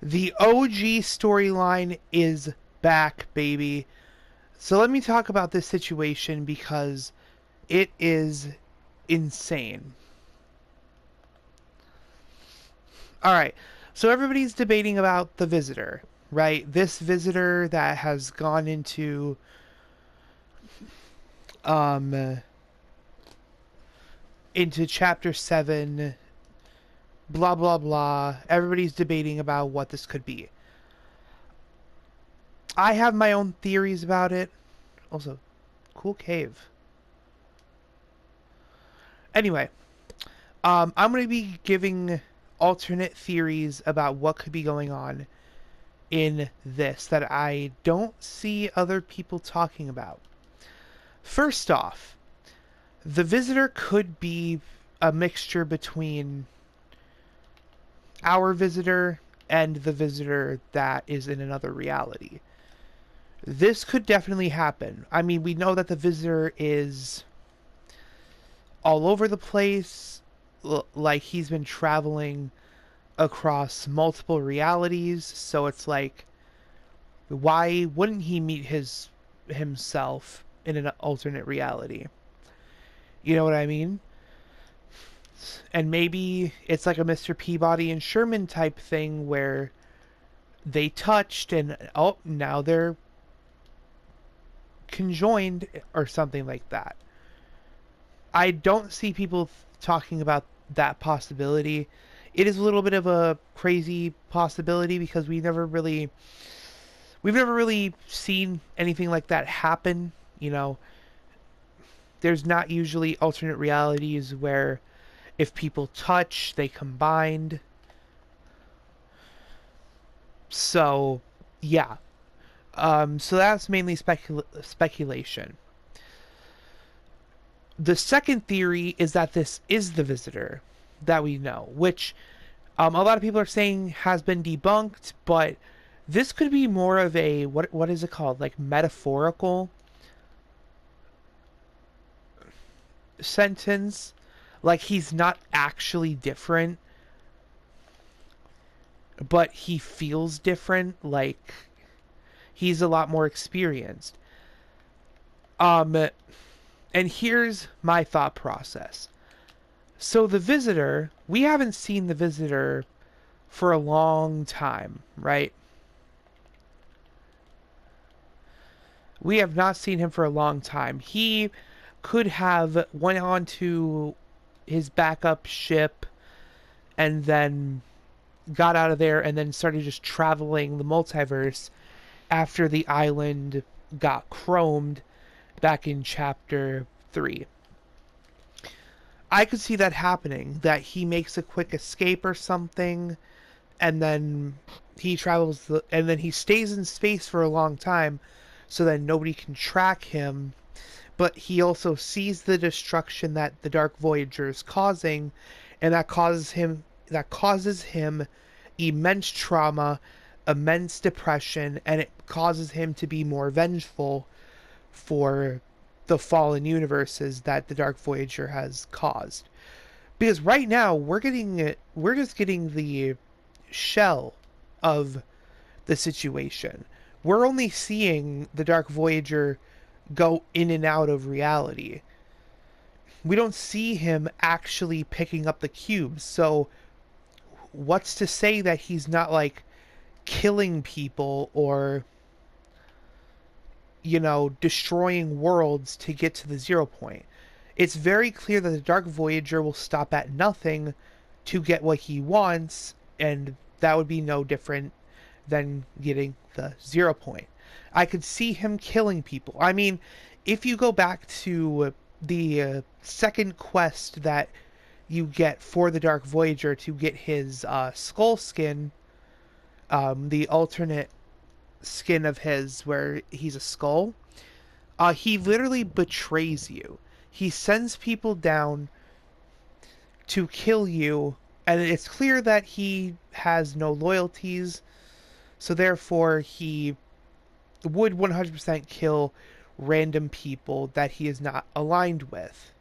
The OG storyline is back, baby. So let me talk about this situation because it is insane. Alright, so everybody's debating about the visitor, right? This visitor that has gone um into chapter 7, blah blah blah. Everybody's debating about what this could be. I have my own theories about it. Also, cool cave. Anyway, I'm going to be giving alternate theories about what could be going on in this that I don't see other people talking about. First off, the visitor could be a mixture between our visitor and the visitor that is in another reality. This could definitely happen. I mean, we know that the visitor is all over the place, like he's been traveling across multiple realities, so it's like, why wouldn't he meet himself in an alternate reality? You know what I mean? And maybe it's like a Mr. Peabody and Sherman type thing where they touched and oh, now they're conjoined or something like that. I don't see people talking about that possibility. It is a little bit of a crazy possibility because we've never really seen anything like that happen. You know, there's not usually alternate realities where if people touch, they combined. So, yeah. So that's mainly speculation. The second theory is that this is the visitor that we know, which a lot of people are saying has been debunked, but this could be more of a what is it called? Like metaphorical sentence. Like he's not actually different, but he feels different. Like he's a lot more experienced. Um, and here's my thought process. So the visitor, we haven't seen the visitor for a long time, right? We have not seen him for a long time. He could have went on to his backup ship and then got out of there and then started just traveling the multiverse after the island got chromed back in chapter 3. I could see that happening, that he makes a quick escape or something, and then and then he stays in space for a long time so that nobody can track him, but he also sees the destruction that the Dark Voyager is causing, and that causes him immense trauma, immense depression, and it causes him to be more vengeful for the fallen universes that the Dark Voyager has caused. Because right now we're just getting the shell of the situation. We're only seeing the Dark Voyager go in and out of reality. We don't see him actually picking up the cubes. So what's to say that he's not like killing people or destroying worlds to get to the 0 point? It's very clear that the Dark Voyager will stop at nothing to get what he wants, and that would be no different than getting the 0 point. I could see him killing people. I mean, if you go back to the second quest that you get for the Dark Voyager to get his skull skin, the alternate skin of his where he's a skull, he literally betrays you. He sends people down to kill you, and it's clear that he has no loyalties, so therefore he would 100% kill random people that he is not aligned with.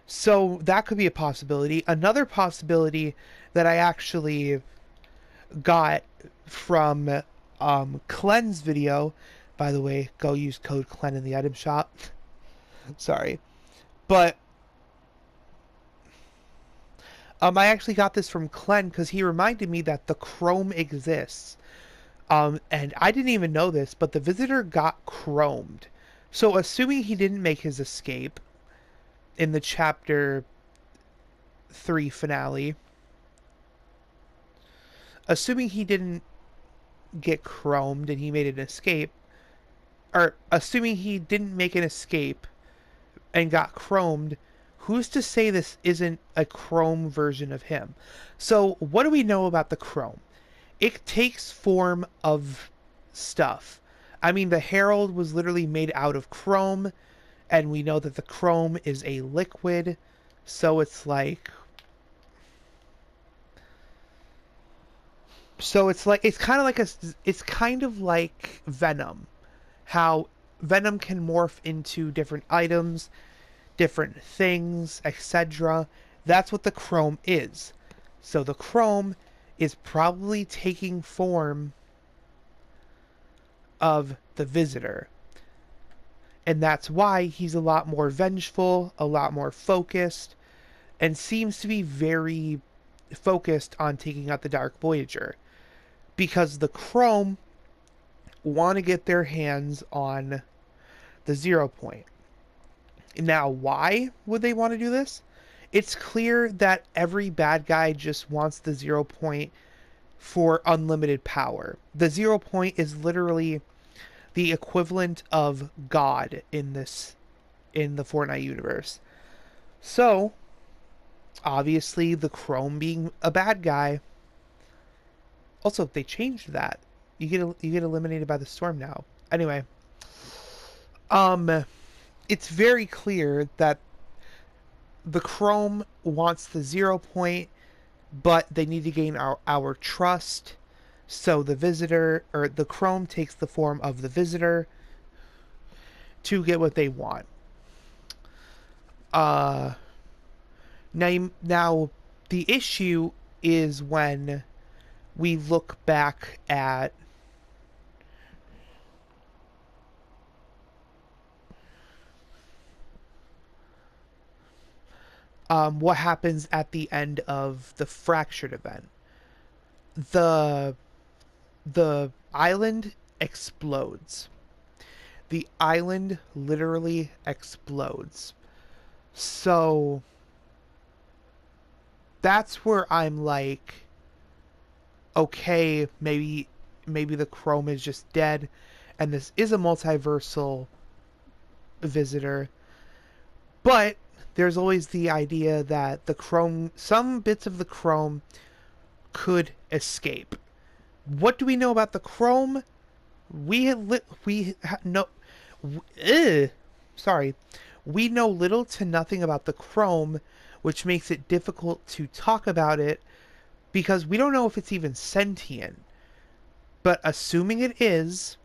So that could be a possibility. Another possibility that I actually got from Clen's video, by the way, go use code Clen in the item shop. Sorry. But I actually got this from Clen because he reminded me that the Chrome exists. And I didn't even know this, but the visitor got chromed. So assuming he didn't make his escape in the chapter 3 finale, assuming he didn't get chromed and he made an escape, or assuming he didn't make an escape and got chromed, who's to say this isn't a chrome version of him? So what do we know about the chrome? It takes form of stuff. I mean, the Herald was literally made out of chrome, and we know that the chrome is a liquid, so it's like... So it's kind of like it's kind of like Venom. How Venom can morph into different items, different things, etc. That's what the chrome is. So the chrome is probably taking form of the visitor. And that's why he's a lot more vengeful, a lot more focused, and seems to be very focused on taking out the Dark Voyager. Because the Chrome want to get their hands on the 0 point. Now, why would they want to do this? It's clear that every bad guy just wants the 0 point for unlimited power. The 0 point is literally the equivalent of God in the Fortnite universe. So, obviously, the Chrome being a bad guy. Also, they changed that. You get eliminated by the storm now. Anyway, it's very clear that the Chrome wants the 0 point, but they need to gain our trust. So the visitor, or the Chrome, takes the form of the visitor to get what they want. Now the issue is when we look back at what happens at the end of the fractured event. The island explodes. The island literally explodes. So that's where I'm like, okay, maybe the Chrome is just dead, and this is a multiversal visitor. But there's always the idea that the Chrome, some bits of the Chrome could escape. What do we know about the Chrome? We know, sorry, we know little to nothing about the Chrome, which makes it difficult to talk about it because we don't know if it's even sentient. But assuming it is,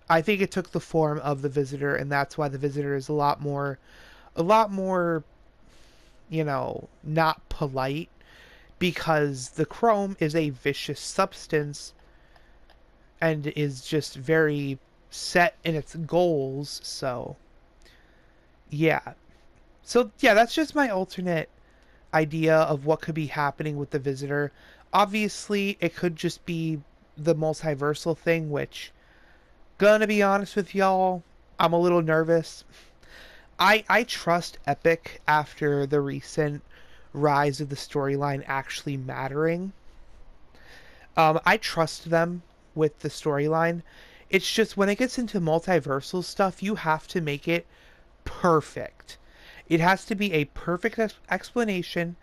I think it took the form of the visitor, and that's why the visitor is a lot more, not polite, because the Chrome is a vicious substance and is just very set in its goals. So yeah, that's just my alternate idea of what could be happening with the visitor. Obviously, it could just be the multiversal thing, which, gonna be honest with y'all, I'm a little nervous. I trust Epic after the recent rise of the storyline actually mattering. I trust them with the storyline. It's just when it gets into multiversal stuff, you have to make it perfect. It has to be a perfect explanation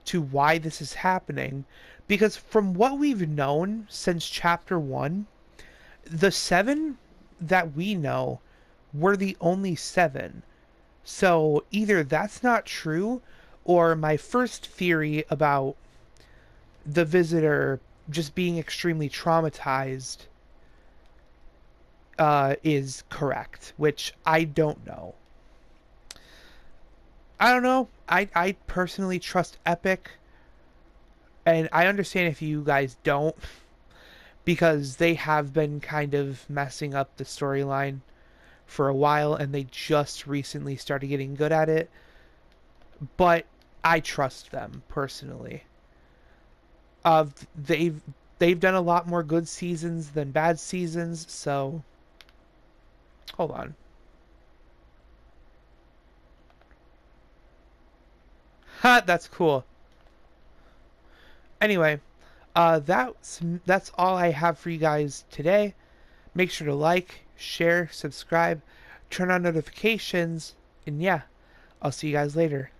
to why this is happening. Because from what we've known since chapter 1, the 7 that we know were the only 7. So either that's not true, or my first theory about the visitor just being extremely traumatized is correct, which I don't know. I don't know. I personally trust Epic, and I understand if you guys don't, because they have been kind of messing up the storyline for a while, and they just recently started getting good at it. But I trust them personally. Uh, they've they've done a lot more good seasons than bad seasons. So hold on. Ha, that's cool. Anyway, that's all I have for you guys today. Make sure to like, share, subscribe, turn on notifications, and yeah, I'll see you guys later.